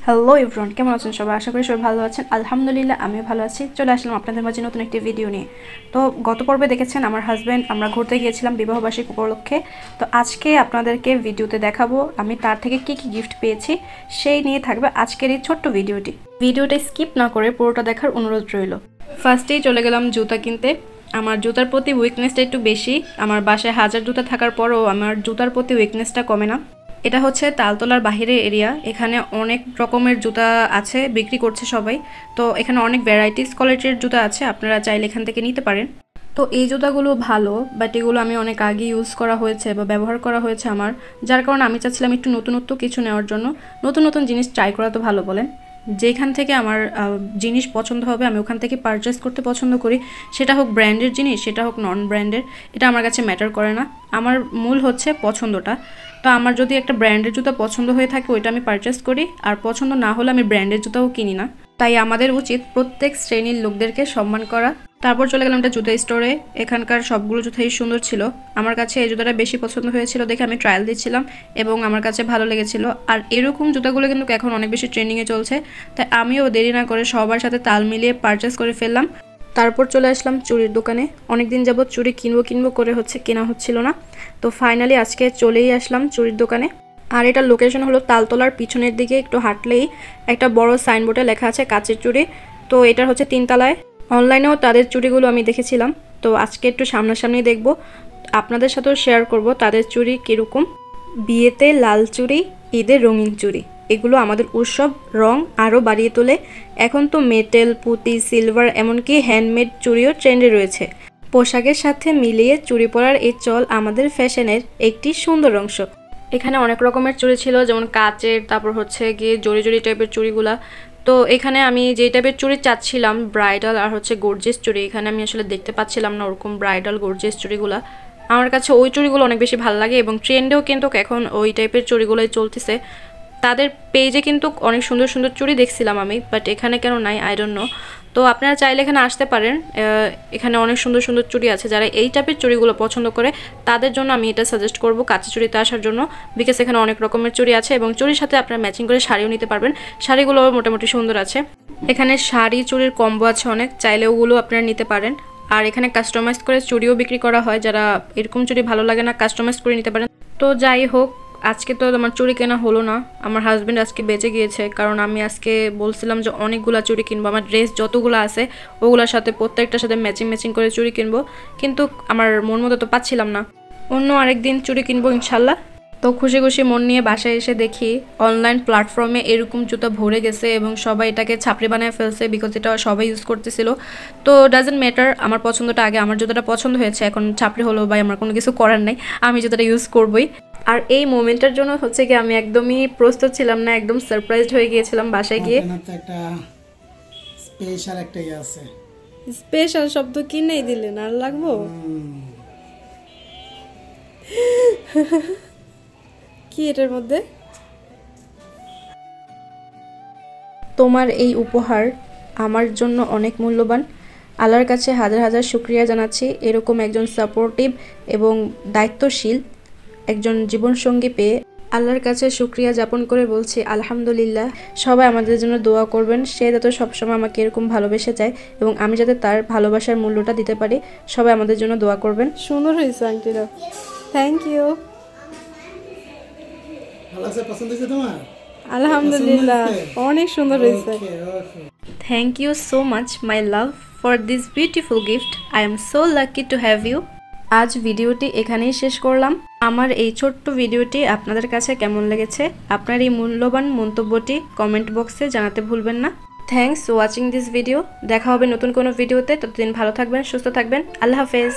Hello everyone, কেমন আছেন সবাই? আশা করি সবাই ভালো আছেন। আলহামদুলিল্লাহ আমিও ভালো আছি। চলে আসলাম আপনাদের মাঝে নতুন একটি ভিডিও নিয়ে। তো গত পর্বে দেখেছেন আমার হাজব্যান্ড আমরা ঘুরতে গিয়েছিলাম বিবাহবার্ষিকী উপলক্ষে। তো আজকে আপনাদেরকে ভিডিওতে দেখাবো আমি তার থেকে কি কি গিফট পেয়েছি, সেই নিয়ে থাকবে আজকের এই ছোট্ট ভিডিওটি। ভিডিওটা স্কিপ না করে পুরোটা দেখার অনুরোধ রইল। ফার্স্টেই চলে গেলাম জুতা কিনতে। আমার জুতার প্রতি উইকনেসটা একটু বেশি। আমার বাসায় 1000 জুতা থাকার পরও আমার জুতার প্রতি উইকনেসটা কমে না। এটা হচ্ছে তালতলার বাহিরের এরিয়া। এখানে অনেক রকমের জুতা আছে, বিক্রি করছে সবাই। তো এখানে অনেক ভ্যারাইটিস কোয়ালিটির জুতা আছে, আপনারা চাইলে এখান থেকে নিতে পারেন। তো এই জুতাগুলো ভালো, বাট এগুলো আমি অনেক আগে ইউজ করা হয়েছে বা ব্যবহার করা হয়েছে আমার, যার কারণে আমি চাচ্ছিলাম একটু নতুনত্ব কিছু নেওয়ার জন্য। নতুন নতুন জিনিস ট্রাই করা তো ভালো বলেন। যেখান থেকে আমার জিনিস পছন্দ হবে আমি ওখান থেকে পারচেস করতে পছন্দ করি। সেটা হোক ব্র্যান্ডের জিনিস, সেটা হোক নন ব্র্যান্ডের, এটা আমার কাছে ম্যাটার করে না। আমার মূল হচ্ছে পছন্দটা। তো আমার যদি একটা ব্র্যান্ডের জুতা পছন্দ হয়ে থাকে ওইটা আমি পারচেস করি, আর পছন্দ না হলে আমি ব্র্যান্ডের জুতাও কিনি না। তাই আমাদের উচিত প্রত্যেক শ্রেণীর লোকদেরকে সম্মান করা। তারপর চলে গেলাম একটা জুতা স্টোরে। এখানকার সবগুলো জুতাই সুন্দর ছিল। আমার কাছে এই জুতাটা বেশি পছন্দ হয়েছিল দেখে আমি ট্রায়াল দিচ্ছিলাম এবং আমার কাছে ভালো লেগেছিল। আর এরকম জুতাগুলো কিন্তু এখন অনেক বেশি ট্রেন্ডিংয়ে চলছে, তাই আমিও দেরি না করে সবার সাথে তাল মিলিয়ে পারচেস করে ফেললাম। তারপর চলে আসলাম চুড়ির দোকানে। অনেকদিন যাবত চুড়ি কিনবো করে কেনা হচ্ছিল না। তো ফাইনালি আজকে চলেই আসলাম চুড়ির দোকানে। আর এটার লোকেশন হলো তালতলার পিছনের দিকে একটু হাঁটলেই একটা বড় সাইনবোর্ডে লেখা আছে কাচের চুড়ি। তো এটা হচ্ছে 3 তলায়। অনলাইনেও তাদের চুড়িগুলো আমি দেখেছিলাম। তো আজকে একটু সামনাসামনি দেখব, আপনাদের সাথেও শেয়ার করব তাদের চুড়ি কীরকম। বিয়েতে লাল চুড়ি, ঈদের রঙিন চুড়ি, এগুলো আমাদের উৎসব রং আরও বাড়িয়ে তোলে। এখন তো মেটেল, পুঁতি, সিলভার, এমনকি হ্যান্ডমেড চুড়িও ট্রেন্ডে রয়েছে। পোশাকের সাথে মিলিয়ে চুড়ি পরার এই চল আমাদের ফ্যাশনের একটি সুন্দর অংশ। এখানে অনেক রকমের চুড়ি ছিল, যেমন কাচের, তারপর হচ্ছে গিয়ে জড়ি জড়ি টাইপের চুড়িগুলা। তো এখানে আমি যেই টাইপের চুড়ি চাচ্ছিলাম, ব্রাইডাল আর হচ্ছে গর্জিয়াস চুড়ি, এখানে আমি আসলে দেখতে পাচ্ছিলাম না ওরকম ব্রাইডাল গর্জিয়াস চুড়িগুলা। আমার কাছে ওই চুড়িগুলো অনেক বেশি ভালো লাগে এবং ট্রেন্ডেও কিন্তু এখন ওই টাইপের চুড়িগুলোই চলতেছে। তাদের পেজে কিন্তু অনেক সুন্দর সুন্দর চুড়ি দেখছিলাম আমি, বাট এখানে কেন নাই আই ডোন্ট নো। তো আপনারা চাইলে এখানে আসতে পারেন, এখানে অনেক সুন্দর সুন্দর চুড়ি আছে। যারা এই টাইপের চুড়িগুলো পছন্দ করে তাদের জন্য আমি এটা সাজেস্ট করব কাঁচা চুড়িতে আসার জন্য, বিকজ এখানে অনেক রকমের চুড়ি আছে এবং চুড়ির সাথে আপনারা ম্যাচিং করে শাড়িও নিতে পারবেন। শাড়িগুলো মোটামুটি সুন্দর আছে। এখানে শাড়ি চুড়ির কম্বো আছে অনেক, চাইলে ওগুলো আপনারা নিতে পারেন। আর এখানে কাস্টমাইজ করে চুড়িও বিক্রি করা হয়, যারা এরকম চুড়ি ভালো লাগে না কাস্টমাইজ করে নিতে পারেন। তো যাই হোক, আজকে তো আমার চুড়ি কেনা হলো না। আমার হাজব্যান্ড আজকে বেঁচে গিয়েছে, কারণ আমি আজকে বলছিলাম যে অনেকগুলো চুড়ি কিনবো, আমার ড্রেস যতগুলো আছে ওগুলোর সাথে প্রত্যেকটার সাথে ম্যাচিং করে চুড়ি কিনবো, কিন্তু আমার মন মতো তো পাচ্ছিলাম না। অন্য আরেকদিন চুড়ি কিনবো ইনশাল্লাহ। তো খুশি খুশি মন নিয়ে বাসায় এসে দেখি অনলাইন প্ল্যাটফর্মে এরকম জুতা ভরে গেছে এবং সবাই এটাকে ছাপড়ি বানিয়ে ফেলছে, বিকজ এটা সবাই ইউজ করতেছিল। তো ডাজেন্ট ম্যাটার, আমার পছন্দটা আগে। আমার জুতাটা পছন্দ হয়েছে, এখন ছাপড়ি হলো বা আমার কোনো কিছু করার নাই, আমি জুতাটা ইউজ করবোই। আর এই মোমেন্টের জন্য হচ্ছে কি আমি একদমই প্রস্তুত ছিলাম না, একদম সারপ্রাইজড হয়ে গিয়েছিলাম বাসায় গিয়ে। একটা স্পেশাল একটা ইয়ে আছে। স্পেশাল শব্দ কিনেই দিলেন, আর লাগবো? কি এটার মধ্যে? তোমার এই উপহার আমার জন্য অনেক মূল্যবান। আল্লাহর কাছে হাজার হাজার শুকরিয়া জানাচ্ছি এরকম একজন সাপোর্টিভ এবং দায়িত্বশীল একজন জীবনসঙ্গী পেয়ে। আল্লাহর কাছে শুকরিয়া যাপন করে বলছি আলহামদুলিল্লাহ। সবাই আমাদের জন্য দোয়া করবেন, সে যাতে সবসময় আমাকে এরকম ভালোবেসে যায় এবং আমি যাতে তার ভালোবাসার মূল্যটা দিতে পারি। সবাই আমাদের জন্য দোয়া করবেন। সুন্দর হয়েছে আন্টিরা, থ্যাংক ইউ। ভালো আছে? পছন্দ হয়েছে তোমার? আলহামদুলিল্লাহ, অনেক সুন্দর হয়েছে। Thank you so much my love for this beautiful gift. I am so lucky to have you. আজ ভিডিওটি এখানেই শেষ করলাম। আমার এই ছোট্ট ভিডিওটি আপনাদের কাছে কেমন লেগেছে আপনার এই মূল্যবান মন্তব্যটি কমেন্ট বক্সে জানাতে ভুলবেন না। Thanks watching this video. দেখা হবে নতুন কোনো ভিডিওতে, ততদিন ভালো থাকবেন, সুস্থ থাকবেন। আল্লাহ হাফেজ।